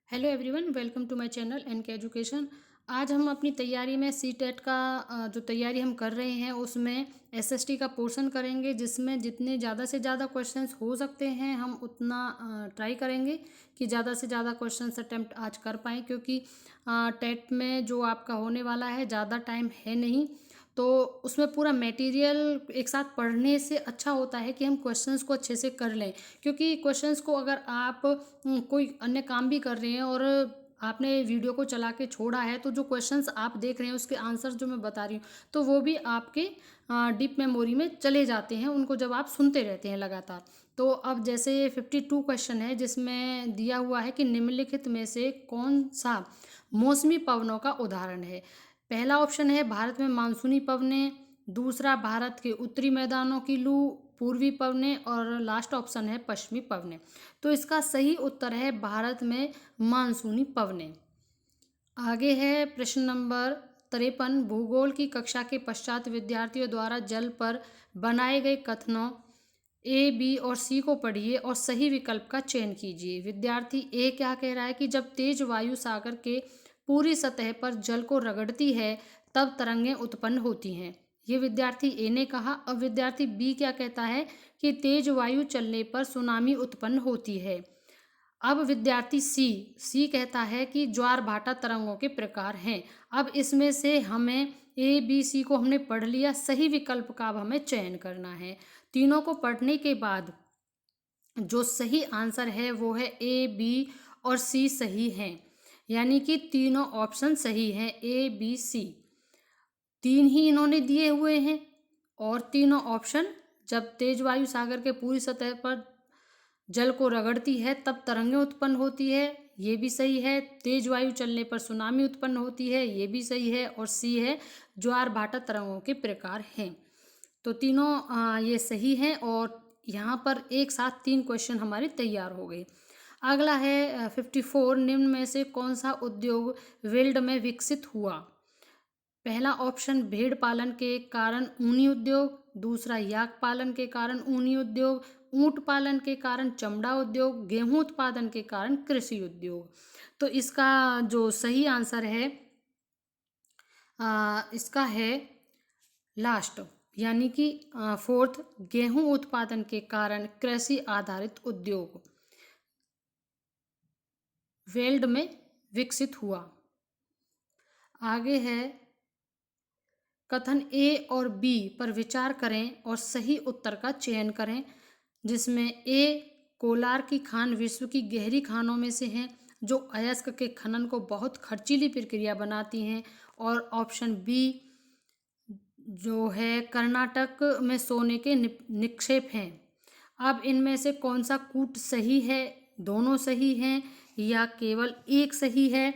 Hello everyone, welcome to my channel NK education. आज हम अपनी तैयारी में सी टेट का जो तैयारी हम कर रहे हैं उसमें एसएसटी का पोर्शन करेंगे, जिसमें जितने ज़्यादा से ज़्यादा क्वेश्चंस हो सकते हैं हम उतना ट्राई करेंगे कि ज़्यादा से ज़्यादा क्वेश्चंस अटेम्प्ट आज कर पाएँ, क्योंकि टेट में जो आपका होने वाला है ज़्यादा टाइम है नहीं। तो उसमें पूरा मटेरियल एक साथ पढ़ने से अच्छा होता है कि हम क्वेश्चंस को अच्छे से कर लें, क्योंकि क्वेश्चंस को अगर आप कोई अन्य काम भी कर रहे हैं और आपने वीडियो को चला के छोड़ा है, तो जो क्वेश्चंस आप देख रहे हैं उसके आंसर जो मैं बता रही हूँ तो वो भी आपके डीप मेमोरी में चले जाते हैं, उनको जब आप सुनते रहते हैं लगातार। तो अब जैसे 52 क्वेश्चन है, जिसमें दिया हुआ है कि निम्नलिखित में से कौन सा मौसमी पवनों का उदाहरण है। पहला ऑप्शन है भारत में मानसूनी पवनें, दूसरा भारत के उत्तरी मैदानों की लू, पूर्वी पवनें, और लास्ट ऑप्शन है पश्चिमी पवनें। तो इसका सही उत्तर है भारत में मानसूनी पवनें। आगे है प्रश्न नंबर 53। भूगोल की कक्षा के पश्चात विद्यार्थियों द्वारा जल पर बनाए गए कथनों ए, बी और सी को पढ़िए और सही विकल्प का चयन कीजिए। विद्यार्थी ए क्या कह रहा है कि जब तेज वायु सागर के पूरी सतह पर जल को रगड़ती है तब तरंगें उत्पन्न होती हैं, ये विद्यार्थी ए ने कहा। और विद्यार्थी बी क्या कहता है कि तेज वायु चलने पर सुनामी उत्पन्न होती है। अब विद्यार्थी सी सी कहता है कि ज्वार भाटा तरंगों के प्रकार हैं। अब इसमें से हमें ए बी सी को हमने पढ़ लिया, सही विकल्प का अब हमें चयन करना है। तीनों को पढ़ने के बाद जो सही आंसर है वो है ए, बी और सी सही हैं, यानी कि तीनों ऑप्शन सही हैं, ए बी सी। तीन ही इन्होंने दिए हुए हैं और तीनों ऑप्शन, जब तेज वायु सागर के पूरी सतह पर जल को रगड़ती है तब तरंगें उत्पन्न होती है, ये भी सही है। तेज वायु चलने पर सुनामी उत्पन्न होती है, ये भी सही है। और सी है ज्वार भाटा तरंगों के प्रकार हैं। तो तीनों ये सही हैं और यहाँ पर एक साथ तीन क्वेश्चन हमारे तैयार हो गए। अगला है 54। निम्न में से कौन सा उद्योग वेल्ड में विकसित हुआ। पहला ऑप्शन भेड़ पालन के कारण ऊनी उद्योग, दूसरा याक पालन के कारण ऊनी उद्योग, ऊंट पालन के कारण चमड़ा उद्योग, गेहूं उत्पादन के कारण कृषि उद्योग। तो इसका जो सही आंसर है इसका है लास्ट, यानी कि फोर्थ, गेहूं उत्पादन के कारण कृषि आधारित उद्योग वेल्ड में विकसित हुआ। आगे है कथन ए और बी पर विचार करें और सही उत्तर का चयन करें, जिसमें ए, कोलार की खान विश्व की गहरी खानों में से है जो अयस्क के खनन को बहुत खर्चीली प्रक्रिया बनाती हैं, और ऑप्शन बी जो है कर्नाटक में सोने के निक्षेप हैं। अब इनमें से कौन सा कूट सही है, दोनों सही हैं या केवल एक सही है,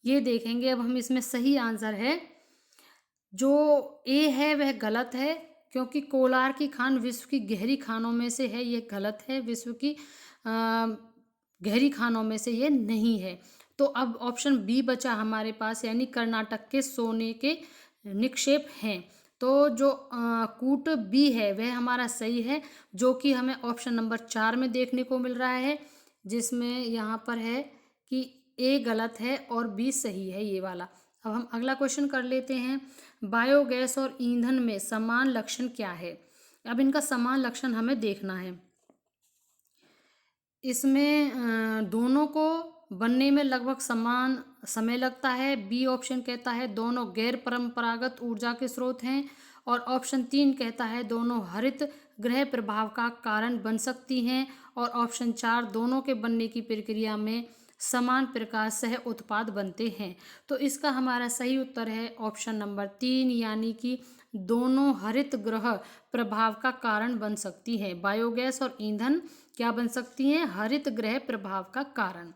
ये देखेंगे। अब हम इसमें सही आंसर है जो ए है वह गलत है, क्योंकि कोलार की खान विश्व की गहरी खानों में से है, ये गलत है। विश्व की गहरी खानों में से ये नहीं है। तो अब ऑप्शन बी बचा हमारे पास, यानी कर्नाटक के सोने के निक्षेप हैं। तो जो कूट बी है वह हमारा सही है, जो कि हमें ऑप्शन नंबर 4 में देखने को मिल रहा है, जिसमें यहाँ पर है कि ए गलत है और बी सही है, ये वाला। अब हम अगला क्वेश्चन कर लेते हैं। बायोगैस और ईंधन में समान लक्षण क्या है। अब इनका समान लक्षण हमें देखना है। इसमें दोनों को बनने में लगभग समान समय लगता है। बी ऑप्शन कहता है दोनों गैर परंपरागत ऊर्जा के स्रोत हैं, और ऑप्शन 3 कहता है दोनों हरित गृह प्रभाव का कारण बन सकती हैं, और ऑप्शन 4 दोनों के बनने की प्रक्रिया में समान प्रकार सह उत्पाद बनते हैं। तो इसका हमारा सही उत्तर है ऑप्शन नंबर 3, यानी कि दोनों हरित गृह प्रभाव का कारण बन सकती हैं। बायोगैस और ईंधन क्या बन सकती हैं, हरित गृह प्रभाव का कारण।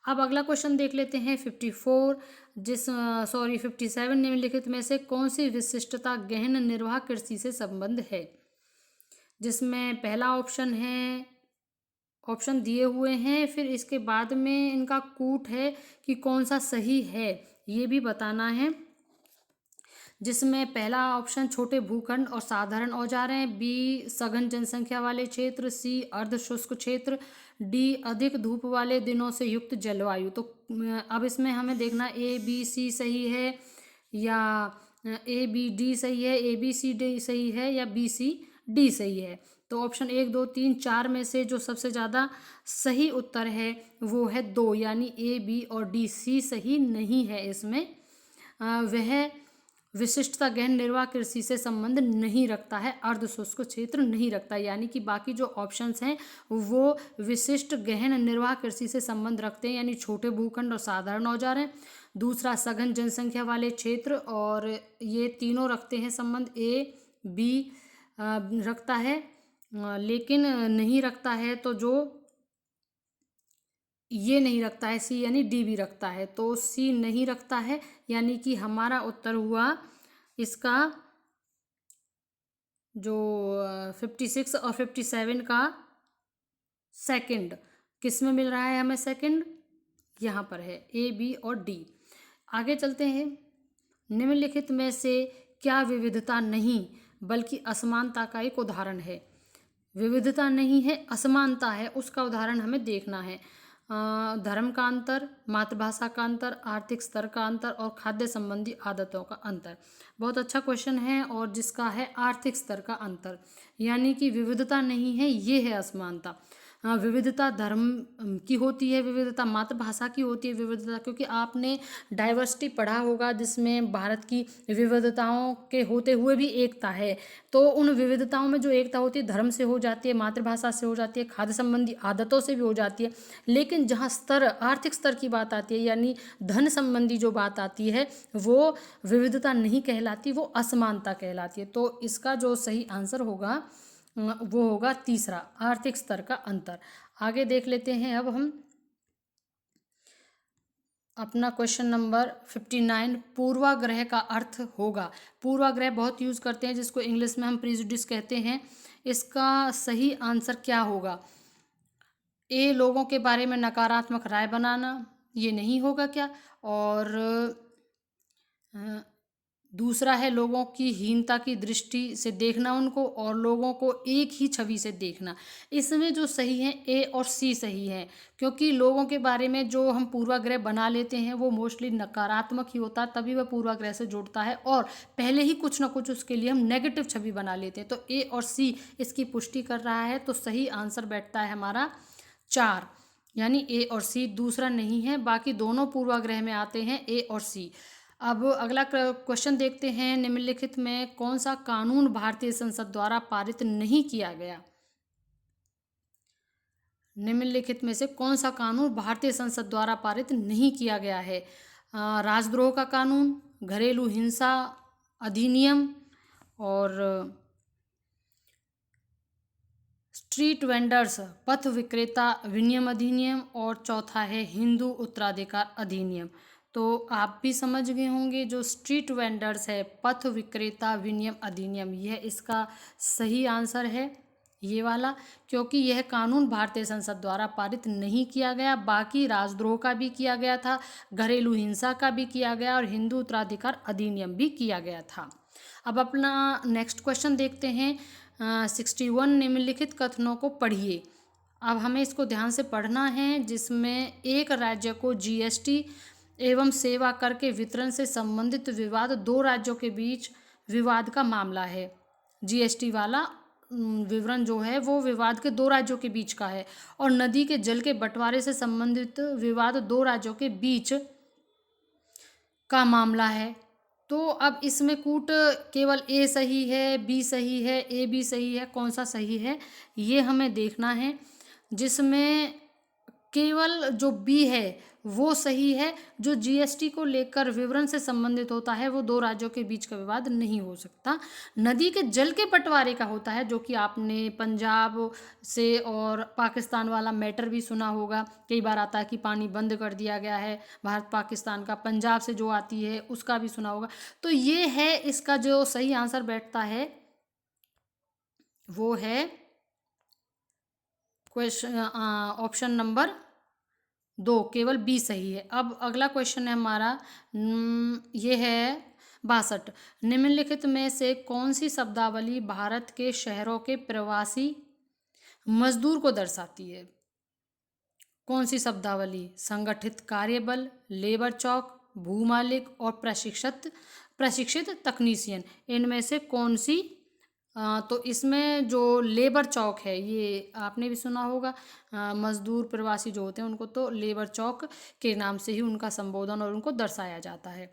अब अगला क्वेश्चन देख लेते हैं 54। 57 निम्नलिखित में से कौन सी विशिष्टता गहन निर्वाह कृषि से संबंध है। जिसमें पहला ऑप्शन है, ऑप्शन दिए हुए हैं, फिर इसके बाद में इनका कूट है कि कौन सा सही है ये भी बताना है। जिसमें पहला ऑप्शन छोटे भूखंड और साधारण औजार हैं, बी सघन जनसंख्या वाले क्षेत्र, सी अर्ध शुष्क क्षेत्र, डी अधिक धूप वाले दिनों से युक्त जलवायु। तो अब इसमें हमें देखना ए बी सी सही है या ए बी डी सही है, ए बी सी डी सही है या बी सी डी सही है। तो ऑप्शन 1 2 3 4 में से जो सबसे ज़्यादा सही उत्तर है वो है 2, यानी ए बी और डी। सी सही नहीं है इसमें। वह विशिष्टता गहन निर्वाह कृषि से संबंध नहीं रखता है, अर्ध शुष्क क्षेत्र नहीं रखता, यानी कि बाकी जो ऑप्शंस हैं वो विशिष्ट गहन निर्वाह कृषि से संबंध रखते हैं, यानी छोटे भूखंड और साधारण औजार हैं। दूसरा सघन जनसंख्या वाले क्षेत्र, और ये तीनों रखते हैं संबंध। ए बी रखता है लेकिन नहीं रखता है तो जो ये नहीं रखता है सी, यानी डी भी रखता है, तो सी नहीं रखता है, यानी कि हमारा उत्तर हुआ इसका जो 56 और 57 का सेकंड। किस में मिल रहा है हमें सेकंड? यहाँ पर है ए बी और डी। आगे चलते हैं। निम्नलिखित में से क्या विविधता नहीं बल्कि असमानता का एक उदाहरण है? विविधता नहीं है, असमानता है, उसका उदाहरण हमें देखना है। धर्म का अंतर, मातृभाषा का अंतर, आर्थिक स्तर का अंतर और खाद्य संबंधी आदतों का अंतर। बहुत अच्छा क्वेश्चन है, और जिसका है आर्थिक स्तर का अंतर, यानी कि विविधता नहीं है, ये है असमानता। विविधता धर्म की होती है, विविधता मातृभाषा की होती है विविधता, क्योंकि आपने डाइवर्सिटी पढ़ा होगा जिसमें भारत की विविधताओं के होते हुए भी एकता है। तो उन विविधताओं में जो एकता होती है धर्म से हो जाती है, मातृभाषा से हो जाती है, खाद्य संबंधी आदतों से भी हो जाती है। लेकिन जहाँ स्तर, आर्थिक स्तर की बात आती है, यानी धन संबंधी जो बात आती है, वो विविधता नहीं कहलाती, वो असमानता कहलाती है। तो इसका जो सही आंसर होगा वो होगा तीसरा, आर्थिक स्तर का अंतर। आगे देख लेते हैं अब हम अपना क्वेश्चन नंबर 59। पूर्वाग्रह का अर्थ होगा। पूर्वाग्रह बहुत यूज़ करते हैं, जिसको इंग्लिश में हम प्रिजुडिस कहते हैं। इसका सही आंसर क्या होगा? ए लोगों के बारे में नकारात्मक राय बनाना, ये नहीं होगा क्या? और दूसरा है लोगों की हीनता की दृष्टि से देखना उनको, और लोगों को एक ही छवि से देखना। इसमें जो सही है ए और सी सही है, क्योंकि लोगों के बारे में जो हम पूर्वाग्रह बना लेते हैं वो मोस्टली नकारात्मक ही होता है, तभी वह पूर्वाग्रह से जुड़ता है, और पहले ही कुछ ना कुछ उसके लिए हम नेगेटिव छवि बना लेते हैं। तो ए और सी इसकी पुष्टि कर रहा है, तो सही आंसर बैठता है हमारा 4, यानी ए और सी। दूसरा नहीं है, बाकी दोनों पूर्वाग्रह में आते हैं ए और सी। अब अगला क्वेश्चन देखते हैं। निम्नलिखित में कौन सा कानून भारतीय संसद द्वारा पारित नहीं किया गया? निम्नलिखित में से कौन सा कानून भारतीय संसद द्वारा पारित नहीं किया गया है? राजद्रोह का कानून, घरेलू हिंसा अधिनियम, और स्ट्रीट वेंडर्स पथ विक्रेता विनियम अधिनियम, और चौथा है हिंदू उत्तराधिकार अधिनियम। तो आप भी समझ गए होंगे, जो स्ट्रीट वेंडर्स है पथ विक्रेता विनियम अधिनियम, यह इसका सही आंसर है, ये वाला, क्योंकि यह कानून भारतीय संसद द्वारा पारित नहीं किया गया। बाकी राजद्रोह का भी किया गया था, घरेलू हिंसा का भी किया गया, और हिंदू उत्तराधिकार अधिनियम भी किया गया था। अब अपना नेक्स्ट क्वेश्चन देखते हैं। 61। निम्नलिखित कथनों को पढ़िए। अब हमें इसको ध्यान से पढ़ना है, जिसमें एक राज्य को जीएसटी एवं सेवा कर के वितरण से संबंधित विवाद दो राज्यों के बीच विवाद का मामला है। जीएसटी वाला विवरण जो है वो विवाद के दो राज्यों के बीच का है, और नदी के जल के बंटवारे से संबंधित विवाद दो राज्यों के बीच का मामला है। तो अब इसमें कूट केवल ए सही है, बी सही है, ए बी सही है, कौन सा सही है ये हमें देखना है। जिसमें केवल जो बी है वो सही है, जो जीएसटी को लेकर विवरण से संबंधित होता है वो दो राज्यों के बीच का विवाद नहीं हो सकता। नदी के जल के बंटवारे का होता है, जो कि आपने पंजाब से और पाकिस्तान वाला मैटर भी सुना होगा। कई बार आता है कि पानी बंद कर दिया गया है भारत पाकिस्तान का, पंजाब से जो आती है उसका भी सुना होगा। तो ये है इसका जो सही आंसर बैठता है वो है क्वेश्चन ऑप्शन नंबर 2, केवल बी सही है। अब अगला क्वेश्चन है हमारा, ये है 62 निम्नलिखित में से कौन सी शब्दावली भारत के शहरों के प्रवासी मजदूर को दर्शाती है? कौन सी शब्दावली? संगठित कार्यबल, लेबर चौक, भूमालिक और प्रशिक्षित तकनीशियन, इनमें से कौन सी? तो इसमें जो लेबर चौक है, ये आपने भी सुना होगा। मजदूर प्रवासी जो होते हैं उनको तो लेबर चौक के नाम से ही उनका संबोधन और उनको दर्शाया जाता है।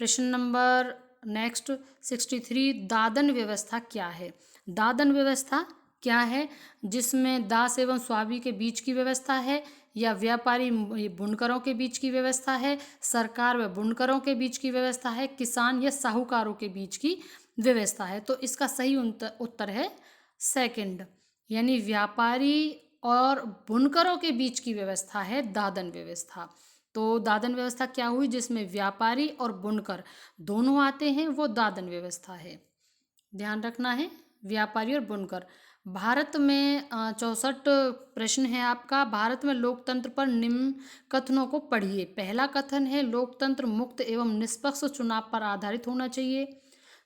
प्रश्न नंबर नेक्स्ट 63 दादन व्यवस्था क्या है? दादन व्यवस्था क्या है? जिसमें दास एवं स्वामी के बीच की व्यवस्था है, या व्यापारी बुनकरों के बीच की व्यवस्था है, सरकार व बुनकरों के बीच की व्यवस्था है, किसान या साहूकारों के बीच की व्यवस्था है? तो इसका सही उत्तर है सेकंड, यानी व्यापारी और बुनकरों के बीच की व्यवस्था है दादन व्यवस्था। तो दादन व्यवस्था क्या हुई? जिसमें व्यापारी और बुनकर दोनों आते हैं, वो दादन व्यवस्था है। ध्यान रखना है, व्यापारी और बुनकर। भारत में 64 प्रश्न है आपका। भारत में लोकतंत्र पर निम्न कथनों को पढ़िए। पहला कथन है लोकतंत्र मुक्त एवं निष्पक्ष चुनाव पर आधारित होना चाहिए।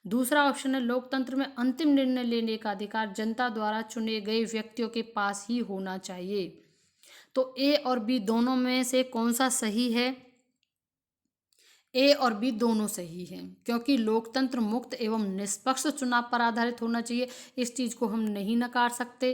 दूसरा ऑप्शन है लोकतंत्र में अंतिम निर्णय लेने का अधिकार जनता द्वारा चुने गए व्यक्तियों के पास ही होना चाहिए। तो ए और बी दोनों में से कौन सा सही है? ए और बी दोनों सही हैं, क्योंकि लोकतंत्र मुक्त एवं निष्पक्ष चुनाव पर आधारित होना चाहिए, इस चीज़ को हम नहीं नकार सकते,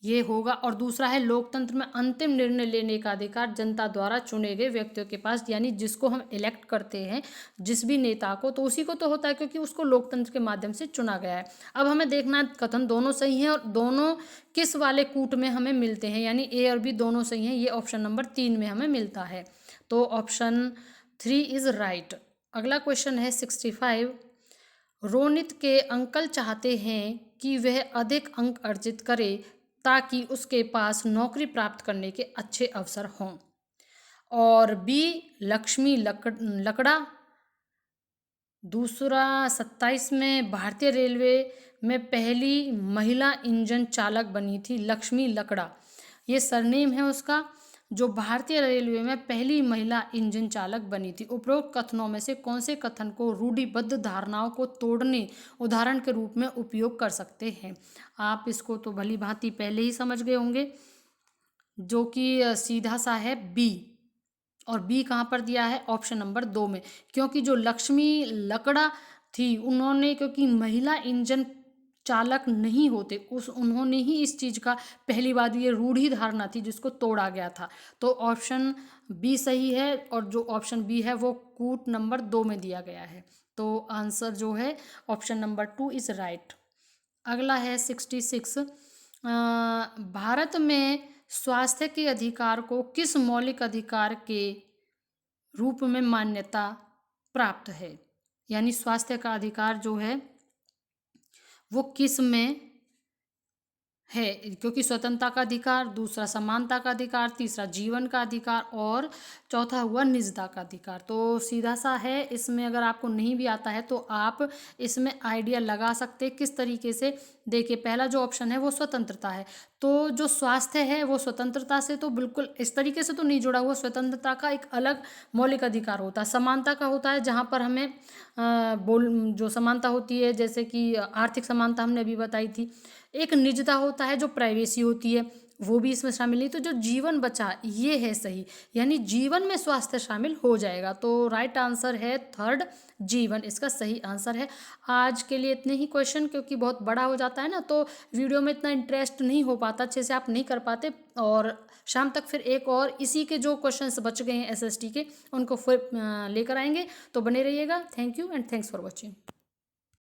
ये होगा। और दूसरा है लोकतंत्र में अंतिम निर्णय लेने का अधिकार जनता द्वारा चुने गए व्यक्तियों के पास, यानी जिसको हम इलेक्ट करते हैं, जिस भी नेता को, तो उसी को तो होता है, क्योंकि उसको लोकतंत्र के माध्यम से चुना गया है। अब हमें देखना है कथन दोनों सही हैं और दोनों किस वाले कूट में हमें मिलते हैं, यानी ए और बी दोनों सही हैं, ये ऑप्शन नंबर 3 में हमें मिलता है। तो ऑप्शन 3 इज राइट। अगला क्वेश्चन है 65 रोनित के अंकल चाहते हैं कि वह अधिक अंक अर्जित करे ताकि उसके पास नौकरी प्राप्त करने के अच्छे अवसर हों। और बी लक्ष्मी लकड़ा। दूसरा 27 में भारतीय रेलवे में पहली महिला इंजन चालक बनी थी लक्ष्मी लकड़ा, ये सरनेम है उसका, जो भारतीय रेलवे में पहली महिला इंजन चालक बनी थी। उपरोक्त कथनों में से कौन से कथन को रूढ़िबद्ध धारणाओं को तोड़ने उदाहरण के रूप में उपयोग कर सकते हैं? आप इसको तो भली भांति पहले ही समझ गए होंगे, जो कि सीधा सा है बी। और बी कहाँ पर दिया है? ऑप्शन नंबर 2 में, क्योंकि जो लक्ष्मी लकड़ा थी उन्होंने, क्योंकि महिला इंजन चालक नहीं होते, उन्होंने ही इस चीज़ का पहली बार, ये रूढ़ी धारणा थी जिसको तोड़ा गया था। तो ऑप्शन बी सही है, और जो ऑप्शन बी है वो कूट नंबर 2 में दिया गया है। तो आंसर जो है ऑप्शन नंबर 2 इज राइट। अगला है 66 भारत में स्वास्थ्य के अधिकार को किस मौलिक अधिकार के रूप में मान्यता प्राप्त है? यानी स्वास्थ्य का अधिकार जो है वो किस में है? क्योंकि स्वतंत्रता का अधिकार, दूसरा समानता का अधिकार, तीसरा जीवन का अधिकार, और चौथा हुआ निजता का अधिकार। तो सीधा सा है, इसमें अगर आपको नहीं भी आता है तो आप इसमें आइडिया लगा सकते किस तरीके से। देखिए, पहला जो ऑप्शन है वो स्वतंत्रता है, तो जो स्वास्थ्य है वो स्वतंत्रता से तो बिल्कुल इस तरीके से तो नहीं जुड़ा हुआ। स्वतंत्रता का एक अलग मौलिक अधिकार होता है, समानता का होता है, जहाँ पर हमें जो समानता होती है, जैसे कि आर्थिक समानता हमने अभी बताई थी। एक निजता होता है जो प्राइवेसी होती है, वो भी इसमें शामिल नहीं। तो जो जीवन बचा ये है सही, यानी जीवन में स्वास्थ्य शामिल हो जाएगा। तो राइट आंसर है थर्ड, जीवन इसका सही आंसर है। आज के लिए इतने ही क्वेश्चन, क्योंकि बहुत बड़ा हो जाता है ना, तो वीडियो में इतना इंटरेस्ट नहीं हो पाता, अच्छे से आप नहीं कर पाते। और शाम तक फिर एक और इसी के जो क्वेश्चंस बच गए हैं एसएसटी के, उनको फिर लेकर आएंगे। तो बने रहिएगा। Thank you and thanks for watching.